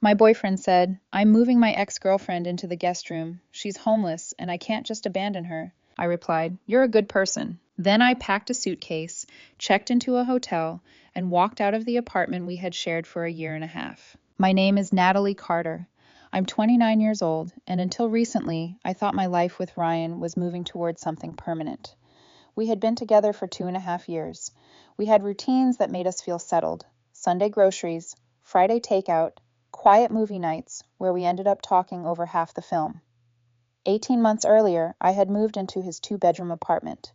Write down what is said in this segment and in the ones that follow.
My boyfriend said, "I'm moving my ex-girlfriend into the guest room. She's homeless, and I can't just abandon her." I replied, "You're a good person." Then I packed a suitcase, checked into a hotel, and walked out of the apartment we had shared for a year and a half. My name is Natalie Carter. I'm 29 years old, and until recently, I thought my life with Ryan was moving towards something permanent. We had been together for 2.5 years. We had routines that made us feel settled. Sunday groceries, Friday takeout, quiet movie nights where we ended up talking over half the film. 18 months earlier, I had moved into his two-bedroom apartment.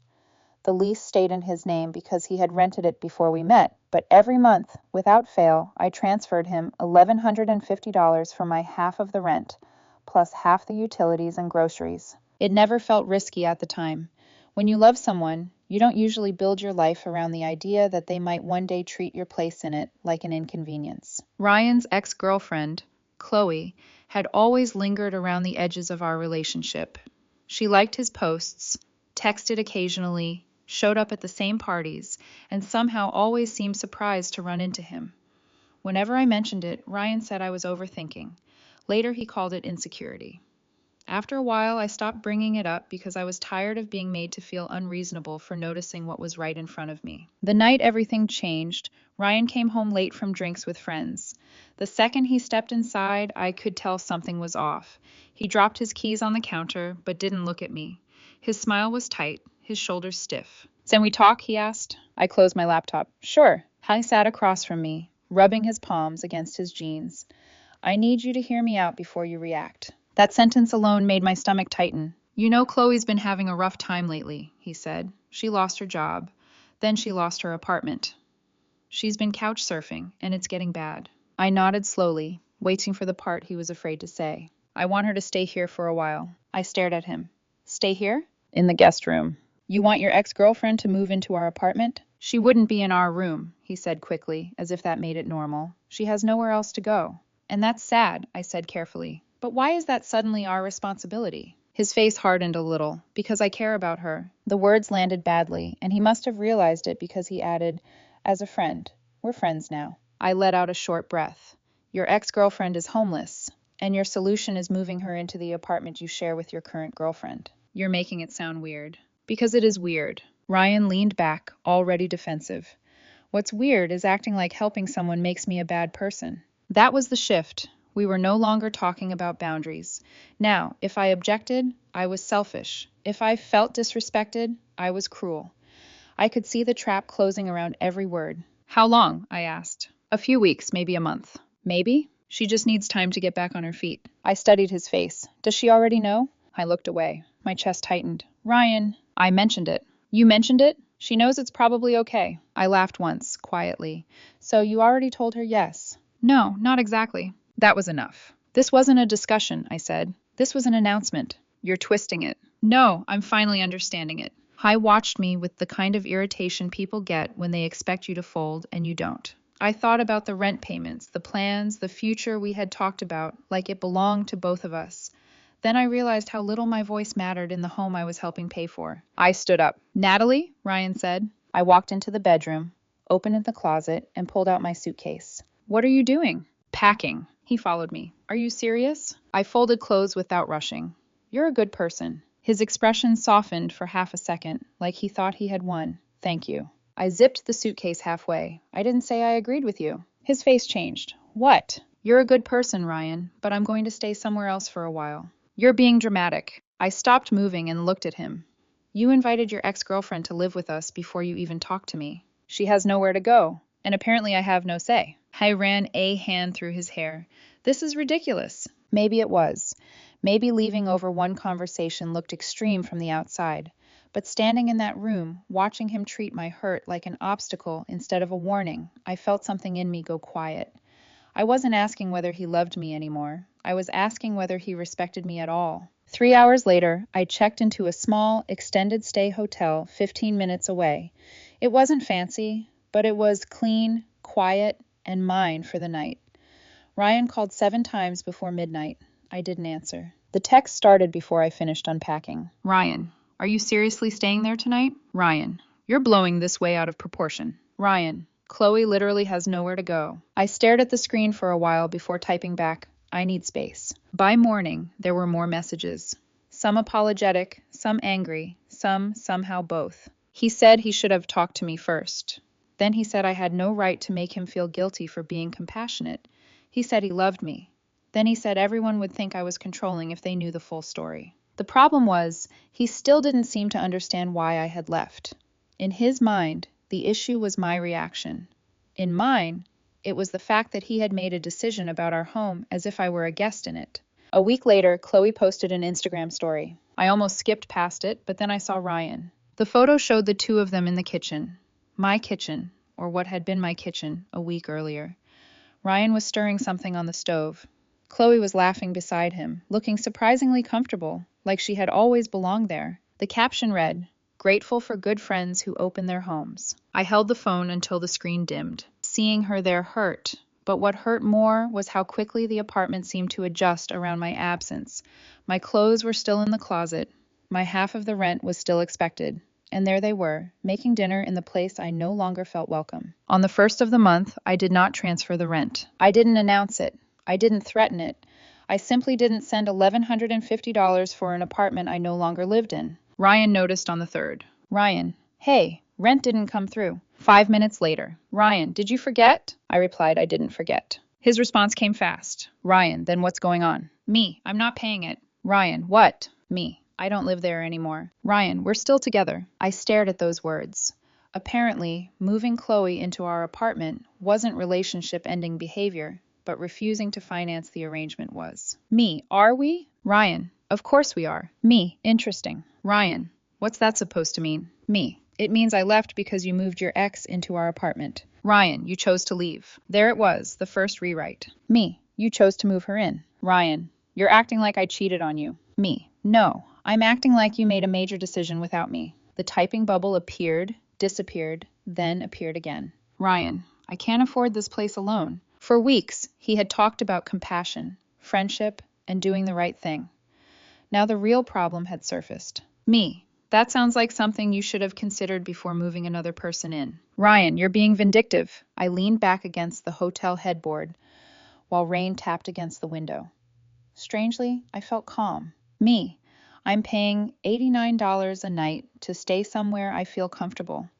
The lease stayed in his name because he had rented it before we met, but every month, without fail, I transferred him $1,150 for my half of the rent, plus half the utilities and groceries. It never felt risky at the time. When you love someone, you don't usually build your life around the idea that they might one day treat your place in it like an inconvenience. Ryan's ex-girlfriend, Chloe, had always lingered around the edges of our relationship. She liked his posts, texted occasionally, showed up at the same parties, and somehow always seemed surprised to run into him. Whenever I mentioned it, Ryan said I was overthinking. Later, he called it insecurity. After a while, I stopped bringing it up because I was tired of being made to feel unreasonable for noticing what was right in front of me. The night everything changed, Ryan came home late from drinks with friends. The second he stepped inside, I could tell something was off. He dropped his keys on the counter, but didn't look at me. His smile was tight, his shoulders stiff. "Can we talk?" he asked. I closed my laptop. "Sure." He sat across from me, rubbing his palms against his jeans. "I need you to hear me out before you react." That sentence alone made my stomach tighten. "You know Chloe's been having a rough time lately," he said. "She lost her job. Then she lost her apartment. She's been couch surfing, and it's getting bad." I nodded slowly, waiting for the part he was afraid to say. "I want her to stay here for a while." I stared at him. "Stay here?" "In the guest room." "You want your ex-girlfriend to move into our apartment?" "She wouldn't be in our room," he said quickly, as if that made it normal. "She has nowhere else to go." "And that's sad," I said carefully. "But why is that suddenly our responsibility?" His face hardened a little. "Because I care about her." The words landed badly, and he must have realized it because he added, "As a friend. We're friends now." I let out a short breath. "Your ex-girlfriend is homeless, and your solution is moving her into the apartment you share with your current girlfriend." "You're making it sound weird." "Because it is weird." Ryan leaned back, already defensive. "What's weird is acting like helping someone makes me a bad person." That was the shift. We were no longer talking about boundaries. Now, if I objected, I was selfish. If I felt disrespected, I was cruel. I could see the trap closing around every word. "How long?" I asked. "A few weeks, maybe a month." "Maybe? She just needs time to get back on her feet." I studied his face. "Does she already know?" I looked away. My chest tightened. "Ryan." I mentioned it. "You mentioned it? She knows it's probably okay." I laughed once, quietly. "So you already told her yes?" "No, not exactly." That was enough. "This wasn't a discussion," I said. "This was an announcement." "You're twisting it." "No, I'm finally understanding it." Hai watched me with the kind of irritation people get when they expect you to fold and you don't. I thought about the rent payments, the plans, the future we had talked about, like it belonged to both of us. Then I realized how little my voice mattered in the home I was helping pay for. I stood up. "Natalie," Ryan said. I walked into the bedroom, opened the closet, and pulled out my suitcase. "What are you doing?" "Packing." He followed me. "Are you serious?" I folded clothes without rushing. "You're a good person." His expression softened for half a second, like he thought he had won. "Thank you." I zipped the suitcase halfway. "I didn't say I agreed with you." His face changed. "What?" "You're a good person, Ryan, but I'm going to stay somewhere else for a while." "You're being dramatic." I stopped moving and looked at him. "You invited your ex-girlfriend to live with us before you even talked to me. She has nowhere to go, and apparently I have no say." I ran a hand through his hair. "This is ridiculous." Maybe it was. Maybe leaving over one conversation looked extreme from the outside. But standing in that room, watching him treat my hurt like an obstacle instead of a warning, I felt something in me go quiet. I wasn't asking whether he loved me anymore. I was asking whether he respected me at all. 3 hours later, I checked into a small, extended stay hotel 15 minutes away. It wasn't fancy, but it was clean, quiet, and mine for the night. Ryan called 7 times before midnight. I didn't answer. The text started before I finished unpacking. "Ryan, are you seriously staying there tonight?" "Ryan, you're blowing this way out of proportion." "Ryan, Chloe literally has nowhere to go. I stared at the screen for a while before typing back, I need space. By morning, there were more messages. Some apologetic, some angry, some somehow both. He said he should have talked to me first. Then he said I had no right to make him feel guilty for being compassionate. He said he loved me. Then he said everyone would think I was controlling if they knew the full story. The problem was, he still didn't seem to understand why I had left. In his mind, the issue was my reaction. In mine, it was the fact that he had made a decision about our home as if I were a guest in it. A week later, Chloe posted an Instagram story. I almost skipped past it, but then I saw Ryan. The photo showed the two of them in the kitchen. My kitchen, or what had been my kitchen, a week earlier. Ryan was stirring something on the stove. Chloe was laughing beside him, looking surprisingly comfortable, like she had always belonged there. The caption read, "Grateful for good friends who open their homes." I held the phone until the screen dimmed. Seeing her there hurt, but what hurt more was how quickly the apartment seemed to adjust around my absence. My clothes were still in the closet. My half of the rent was still expected. And there they were, making dinner in the place I no longer felt welcome. On the first of the month, I did not transfer the rent. I didn't announce it. I didn't threaten it. I simply didn't send $1,150 for an apartment I no longer lived in. Ryan noticed on the third. Ryan, hey, rent didn't come through. 5 minutes later. Ryan, did you forget? I replied I didn't forget. His response came fast. Ryan, then what's going on? Me, I'm not paying it. Ryan, what? Me, I don't live there anymore. Ryan, we're still together. I stared at those words. Apparently, moving Chloe into our apartment wasn't relationship-ending behavior, but refusing to finance the arrangement was. Me, are we? Ryan, of course we are. Me, interesting. Ryan, what's that supposed to mean? Me, it means I left because you moved your ex into our apartment. Ryan, you chose to leave. There it was, the first rewrite. Me, you chose to move her in. Ryan, you're acting like I cheated on you. Me, no, I'm acting like you made a major decision without me. The typing bubble appeared, disappeared, then appeared again. Ryan, I can't afford this place alone. For weeks, he had talked about compassion, friendship, and doing the right thing. Now the real problem had surfaced. Me, that sounds like something you should have considered before moving another person in. Ryan, you're being vindictive. I leaned back against the hotel headboard while rain tapped against the window. Strangely, I felt calm. Me, I'm paying $89 a night to stay somewhere I feel comfortable.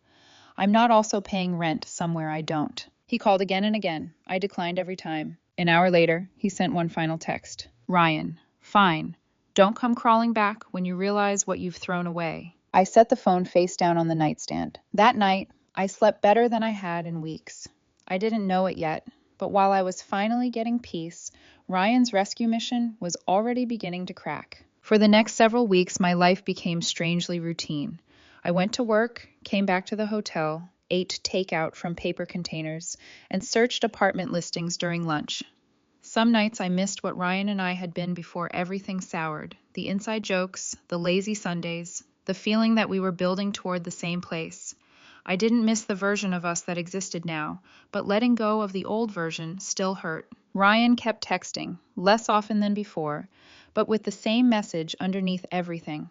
I'm not also paying rent somewhere I don't. He called again and again. I declined every time. An hour later, he sent one final text. Ryan, fine. Don't come crawling back when you realize what you've thrown away. I set the phone face down on the nightstand. That night, I slept better than I had in weeks. I didn't know it yet, but while I was finally getting peace, Ryan's rescue mission was already beginning to crack. For the next several weeks, my life became strangely routine. I went to work, came back to the hotel, ate takeout from paper containers, and searched apartment listings during lunch. Some nights I missed what Ryan and I had been before everything soured. The inside jokes, the lazy Sundays, the feeling that we were building toward the same place. I didn't miss the version of us that existed now, but letting go of the old version still hurt. Ryan kept texting, less often than before, but with the same message underneath everything.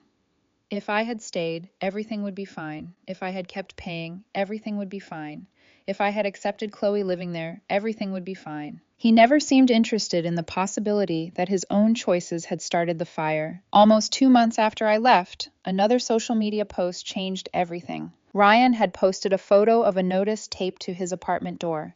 If I had stayed, everything would be fine. If I had kept paying, everything would be fine. If I had accepted Chloe living there, everything would be fine. He never seemed interested in the possibility that his own choices had started the fire. Almost 2 months after I left, another social media post changed everything. Ryan had posted a photo of a notice taped to his apartment door.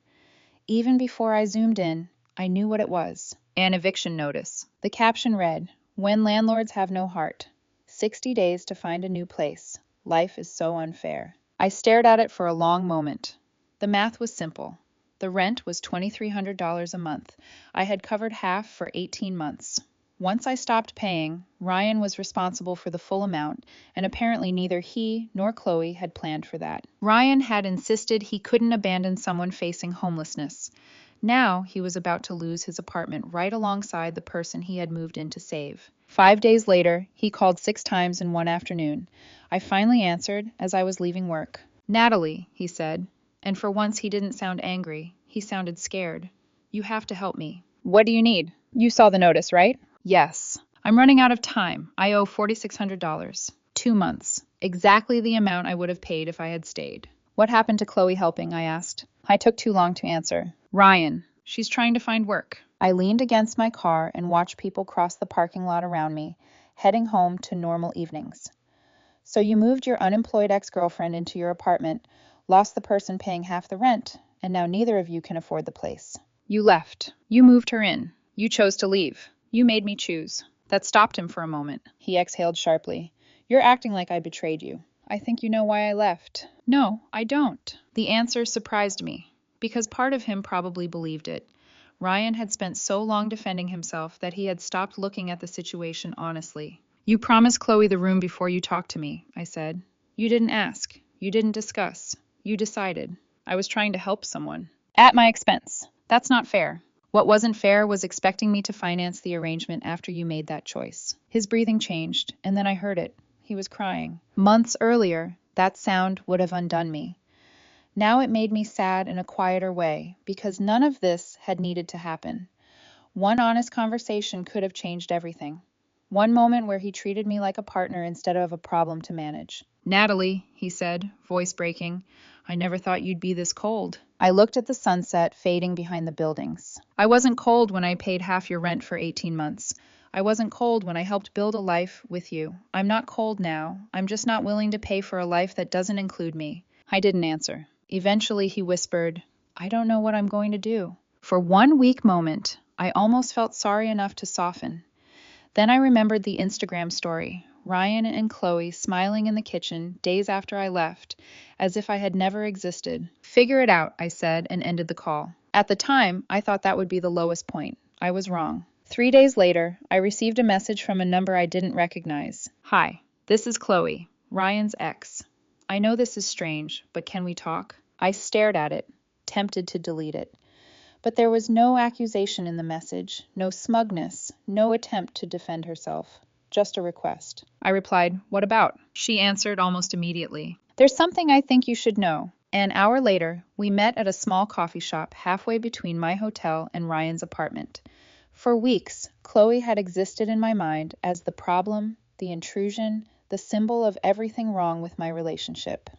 Even before I zoomed in, I knew what it was. An eviction notice. The caption read, "When landlords have no heart. 60 days to find a new place. Life is so unfair." I stared at it for a long moment. The math was simple. The rent was $2,300 a month. I had covered half for 18 months. Once I stopped paying, Ryan was responsible for the full amount, and apparently neither he nor Chloe had planned for that. Ryan had insisted he couldn't abandon someone facing homelessness. Now he was about to lose his apartment right alongside the person he had moved in to save. 5 days later, he called 6 times in one afternoon. I finally answered as I was leaving work. "Natalie," he said, and for once he didn't sound angry. He sounded scared. "You have to help me." "What do you need? You saw the notice, right?" "Yes. I'm running out of time. I owe $4,600. 2 months. Exactly the amount I would have paid if I had stayed." What happened to Chloe helping? I asked. I took too long to answer. Ryan. She's trying to find work. I leaned against my car and watched people cross the parking lot around me, heading home to normal evenings. So you moved your unemployed ex-girlfriend into your apartment, lost the person paying half the rent, and now neither of you can afford the place. You left. You moved her in. You chose to leave. You made me choose. That stopped him for a moment. He exhaled sharply. You're acting like I betrayed you. I think you know why I left. No, I don't. The answer surprised me, because part of him probably believed it. Ryan had spent so long defending himself that he had stopped looking at the situation honestly. You promised Chloe the room before you talked to me, I said. You didn't ask. You didn't discuss. You decided. I was trying to help someone. At my expense. That's not fair. What wasn't fair was expecting me to finance the arrangement after you made that choice. His breathing changed, and then I heard it. He was crying. Months earlier, that sound would have undone me. Now it made me sad in a quieter way, because none of this had needed to happen. One honest conversation could have changed everything. One moment where he treated me like a partner instead of a problem to manage. Natalie, he said, voice breaking, I never thought you'd be this cold. I looked at the sunset fading behind the buildings. I wasn't cold when I paid half your rent for 18 months. I wasn't cold when I helped build a life with you. I'm not cold now. I'm just not willing to pay for a life that doesn't include me. I didn't answer. Eventually he whispered, I don't know what I'm going to do. For one weak moment, I almost felt sorry enough to soften. Then I remembered the Instagram story, Ryan and Chloe smiling in the kitchen days after I left, as if I had never existed. Figure it out, I said, and ended the call. At the time, I thought that would be the lowest point. I was wrong. 3 days later, I received a message from a number I didn't recognize. Hi, this is Chloe, Ryan's ex. I know this is strange, but can we talk? I stared at it, tempted to delete it. But there was no accusation in the message, no smugness, no attempt to defend herself. Just a request. I replied, what about? She answered almost immediately. There's something I think you should know. An hour later, we met at a small coffee shop halfway between my hotel and Ryan's apartment. For weeks, Chloe had existed in my mind as the problem, the intrusion, the symbol of everything wrong with my relationship.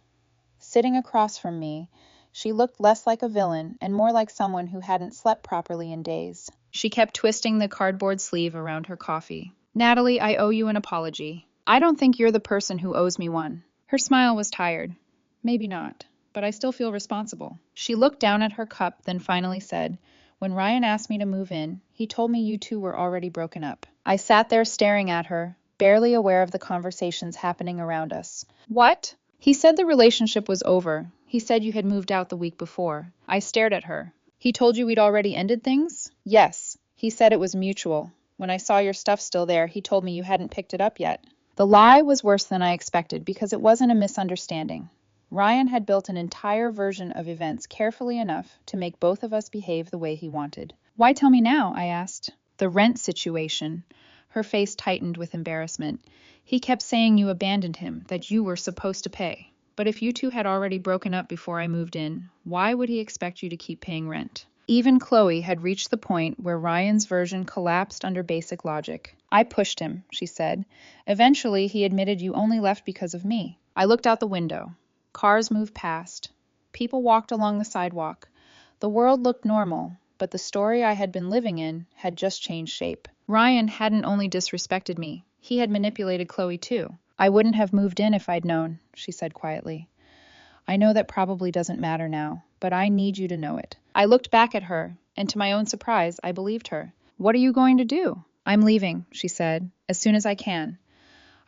Sitting across from me, she looked less like a villain and more like someone who hadn't slept properly in days. She kept twisting the cardboard sleeve around her coffee. Natalie, I owe you an apology. I don't think you're the person who owes me one. Her smile was tired. Maybe not, but I still feel responsible. She looked down at her cup, then finally said, when Ryan asked me to move in, he told me you two were already broken up. I sat there staring at her, barely aware of the conversations happening around us. What? He said the relationship was over. He said you had moved out the week before. I stared at her. He told you we'd already ended things? Yes. He said it was mutual. When I saw your stuff still there, he told me you hadn't picked it up yet. The lie was worse than I expected because it wasn't a misunderstanding. Ryan had built an entire version of events carefully enough to make both of us behave the way he wanted. Why tell me now? I asked. The rent situation. Her face tightened with embarrassment. He kept saying you abandoned him, that you were supposed to pay. But if you two had already broken up before I moved in, why would he expect you to keep paying rent? Even Chloe had reached the point where Ryan's version collapsed under basic logic. I pushed him, she said. Eventually, he admitted you only left because of me. I looked out the window. Cars moved past. People walked along the sidewalk. The world looked normal, but the story I had been living in had just changed shape. Ryan hadn't only disrespected me, he had manipulated Chloe too. I wouldn't have moved in if I'd known, she said quietly. I know that probably doesn't matter now, but I need you to know it. I looked back at her, and to my own surprise, I believed her. What are you going to do? I'm leaving, she said, as soon as I can.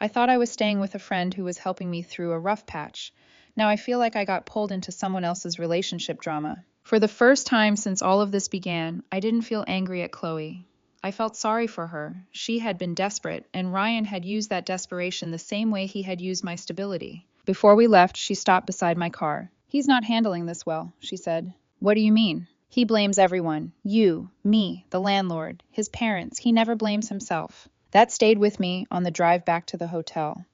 I thought I was staying with a friend who was helping me through a rough patch. Now I feel like I got pulled into someone else's relationship drama. For the first time since all of this began, I didn't feel angry at Chloe. I felt sorry for her. She had been desperate, and Ryan had used that desperation the same way he had used my stability. Before we left, she stopped beside my car. He's not handling this well, she said. What do you mean? He blames everyone. You, me, the landlord, his parents. He never blames himself. That stayed with me on the drive back to the hotel.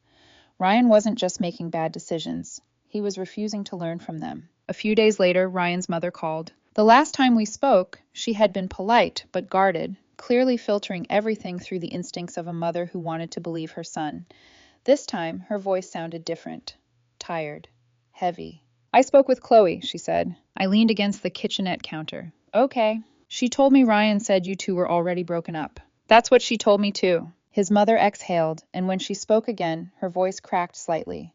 Ryan wasn't just making bad decisions. He was refusing to learn from them. A few days later, Ryan's mother called. The last time we spoke, she had been polite but guarded, clearly filtering everything through the instincts of a mother who wanted to believe her son. This time, her voice sounded different. Tired. Heavy. I spoke with Chloe, she said. I leaned against the kitchenette counter. Okay. She told me Ryan said you two were already broken up. That's what she told me too. His mother exhaled, and when she spoke again, her voice cracked slightly.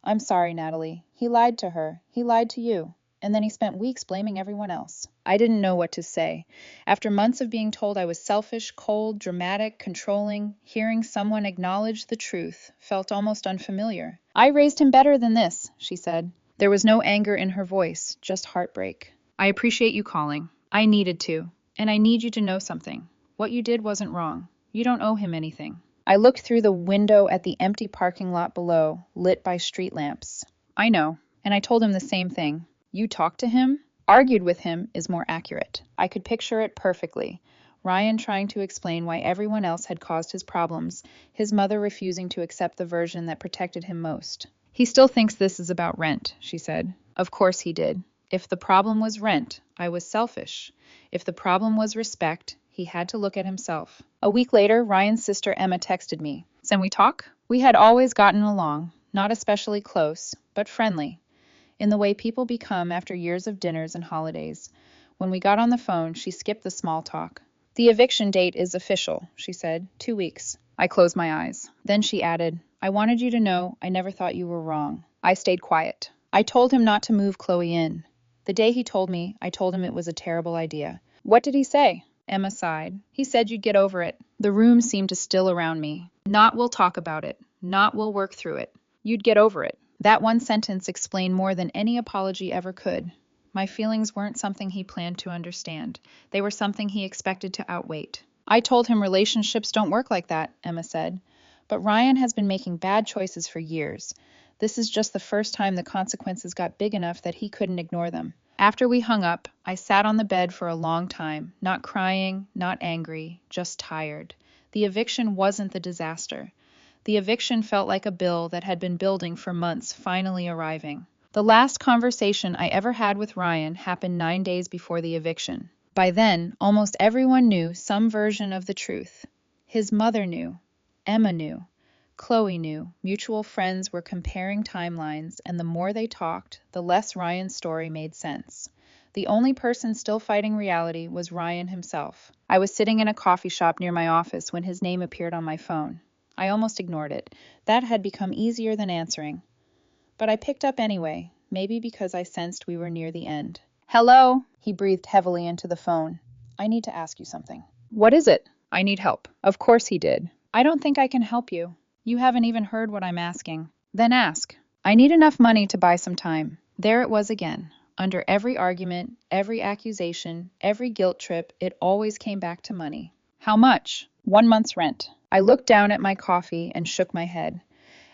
I'm sorry, Natalie. He lied to her. He lied to you. And then he spent weeks blaming everyone else. I didn't know what to say. After months of being told I was selfish, cold, dramatic, controlling, hearing someone acknowledge the truth felt almost unfamiliar. I raised him better than this, she said. There was no anger in her voice, just heartbreak. I appreciate you calling. I needed to. And I need you to know something. What you did wasn't wrong. You don't owe him anything. I looked through the window at the empty parking lot below, lit by street lamps. I know, and I told him the same thing. You talked to him? Argued with him is more accurate. I could picture it perfectly. Ryan trying to explain why everyone else had caused his problems, his mother refusing to accept the version that protected him most. He still thinks this is about rent, she said. Of course he did. If the problem was rent, I was selfish. If the problem was respect, he had to look at himself. A week later, Ryan's sister Emma texted me. Can we talk? We had always gotten along, not especially close, but friendly, in the way people become after years of dinners and holidays. When we got on the phone, she skipped the small talk. The eviction date is official, she said. 2 weeks. I closed my eyes. Then she added, I wanted you to know I never thought you were wrong. I stayed quiet. I told him not to move Chloe in. The day he told me, I told him it was a terrible idea. What did he say? Emma sighed. He said you'd get over it. The room seemed to still around me. Not we'll talk about it. Not we'll work through it. You'd get over it. That one sentence explained more than any apology ever could. My feelings weren't something he planned to understand. They were something he expected to outweight. I told him relationships don't work like that, Emma said. But Ryan has been making bad choices for years. This is just the first time the consequences got big enough that he couldn't ignore them. After we hung up, I sat on the bed for a long time, not crying, not angry, just tired. The eviction wasn't the disaster. The eviction felt like a bill that had been building for months finally arriving. The last conversation I ever had with Ryan happened 9 days before the eviction. By then, almost everyone knew some version of the truth. His mother knew. Emma knew. Chloe knew. Mutual friends were comparing timelines, and the more they talked, the less Ryan's story made sense. The only person still fighting reality was Ryan himself. I was sitting in a coffee shop near my office when his name appeared on my phone. I almost ignored it. That had become easier than answering. But I picked up anyway, maybe because I sensed we were near the end. Hello? He breathed heavily into the phone. I need to ask you something. What is it? I need help. Of course he did. I don't think I can help you. You haven't even heard what I'm asking. Then ask. I need enough money to buy some time. There it was again. Under every argument, every accusation, every guilt trip, it always came back to money. How much? 1 month's rent. I looked down at my coffee and shook my head.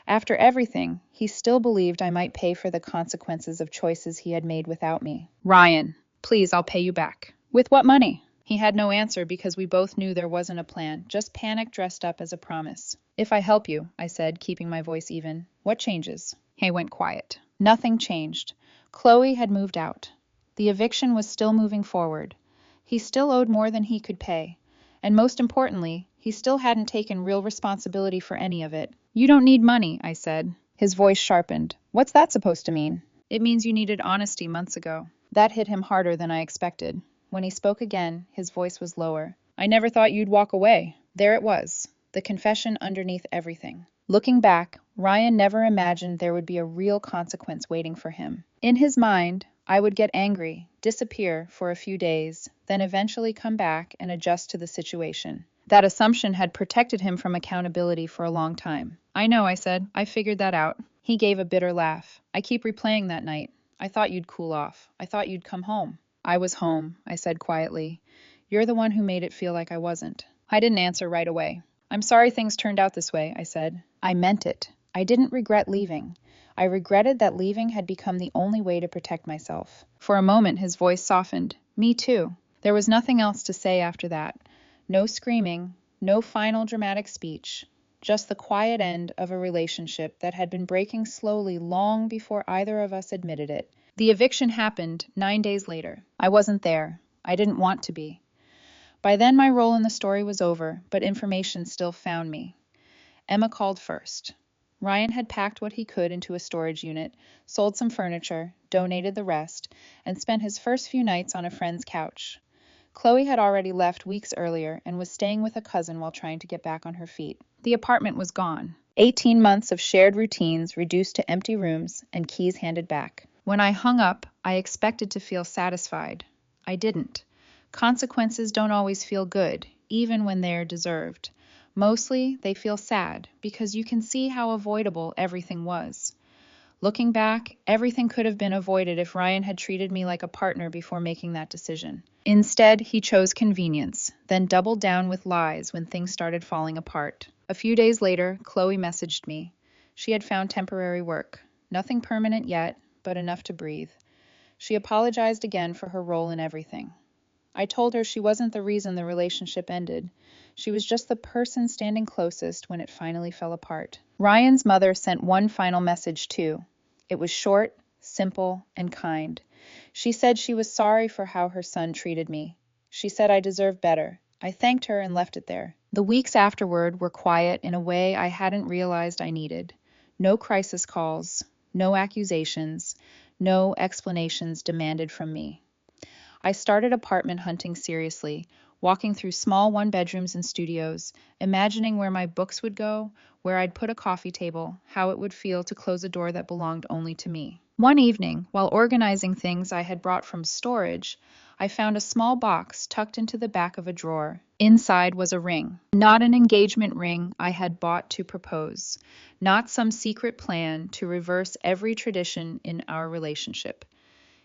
After everything, he still believed I might pay for the consequences of choices he had made without me. Ryan, please, I'll pay you back. With what money? He had no answer because we both knew there wasn't a plan, just panic dressed up as a promise. If I help you, I said, keeping my voice even, what changes? He went quiet. Nothing changed. Chloe had moved out. The eviction was still moving forward. He still owed more than he could pay. And most importantly, he still hadn't taken real responsibility for any of it. You don't need money, I said. His voice sharpened. What's that supposed to mean? It means you needed honesty months ago. That hit him harder than I expected. When he spoke again, his voice was lower. I never thought you'd walk away. There it was, the confession underneath everything. Looking back, Ryan never imagined there would be a real consequence waiting for him. In his mind, I would get angry, disappear for a few days, then eventually come back and adjust to the situation. That assumption had protected him from accountability for a long time. I know, I said. I figured that out. He gave a bitter laugh. I keep replaying that night. I thought you'd cool off. I thought you'd come home. I was home, I said quietly. You're the one who made it feel like I wasn't. I didn't answer right away. I'm sorry things turned out this way, I said. I meant it. I didn't regret leaving. I regretted that leaving had become the only way to protect myself. For a moment, his voice softened. Me too. There was nothing else to say after that. No screaming, no final dramatic speech. Just the quiet end of a relationship that had been breaking slowly long before either of us admitted it. The eviction happened 9 days later. I wasn't there. I didn't want to be. By then my role in the story was over, but information still found me. Emma called first. Ryan had packed what he could into a storage unit, sold some furniture, donated the rest, and spent his first few nights on a friend's couch. Chloe had already left weeks earlier and was staying with a cousin while trying to get back on her feet. The apartment was gone. 18 months of shared routines reduced to empty rooms and keys handed back. When I hung up, I expected to feel satisfied. I didn't. Consequences don't always feel good, even when they're deserved. Mostly, they feel sad because you can see how avoidable everything was. Looking back, everything could have been avoided if Ryan had treated me like a partner before making that decision. Instead, he chose convenience, then doubled down with lies when things started falling apart. A few days later, Chloe messaged me. She had found temporary work. Nothing permanent yet, but enough to breathe. She apologized again for her role in everything. I told her she wasn't the reason the relationship ended. She was just the person standing closest when it finally fell apart. Ryan's mother sent one final message too. It was short, simple, and kind. She said she was sorry for how her son treated me. She said I deserved better. I thanked her and left it there. The weeks afterward were quiet in a way I hadn't realized I needed. No crisis calls, no accusations, no explanations demanded from me. I started apartment hunting seriously, walking through small one-bedrooms and studios, imagining where my books would go, where I'd put a coffee table, how it would feel to close a door that belonged only to me. One evening, while organizing things I had brought from storage, I found a small box tucked into the back of a drawer. Inside was a ring. Not an engagement ring I had bought to propose, not some secret plan to reverse every tradition in our relationship.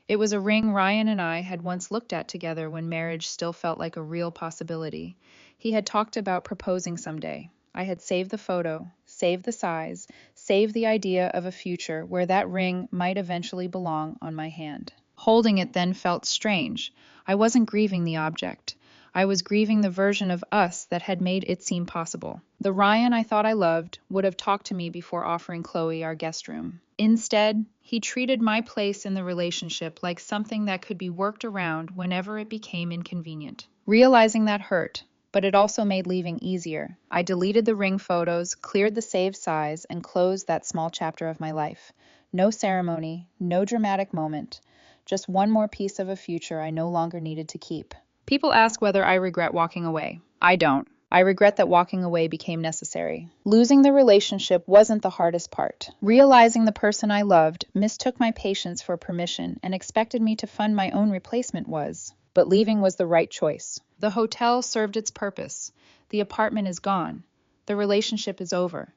It was a ring Ryan and I had once looked at together when marriage still felt like a real possibility. He had talked about proposing someday. I had saved the photo, saved the size, saved the idea of a future where that ring might eventually belong on my hand. Holding it then felt strange. I wasn't grieving the object. I was grieving the version of us that had made it seem possible. The Ryan I thought I loved would have talked to me before offering Chloe our guest room. Instead, he treated my place in the relationship like something that could be worked around whenever it became inconvenient. Realizing that hurt, but it also made leaving easier. I deleted the ring photos, cleared the save size, and closed that small chapter of my life. No ceremony, no dramatic moment, just one more piece of a future I no longer needed to keep. People ask whether I regret walking away. I don't. I regret that walking away became necessary. Losing the relationship wasn't the hardest part. Realizing the person I loved mistook my patience for permission and expected me to fund my own replacement was. But leaving was the right choice. The hotel served its purpose. The apartment is gone. The relationship is over.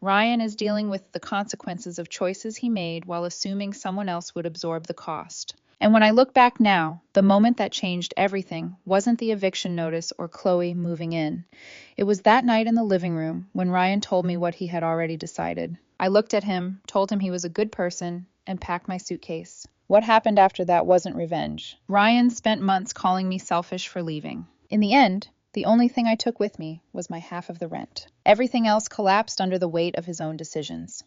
Ryan is dealing with the consequences of choices he made while assuming someone else would absorb the cost. And when I look back now, the moment that changed everything wasn't the eviction notice or Chloe moving in. It was that night in the living room when Ryan told me what he had already decided. I looked at him, told him he was a good person, and packed my suitcase. What happened after that wasn't revenge. Ryan spent months calling me selfish for leaving. In the end, the only thing I took with me was my half of the rent. Everything else collapsed under the weight of his own decisions.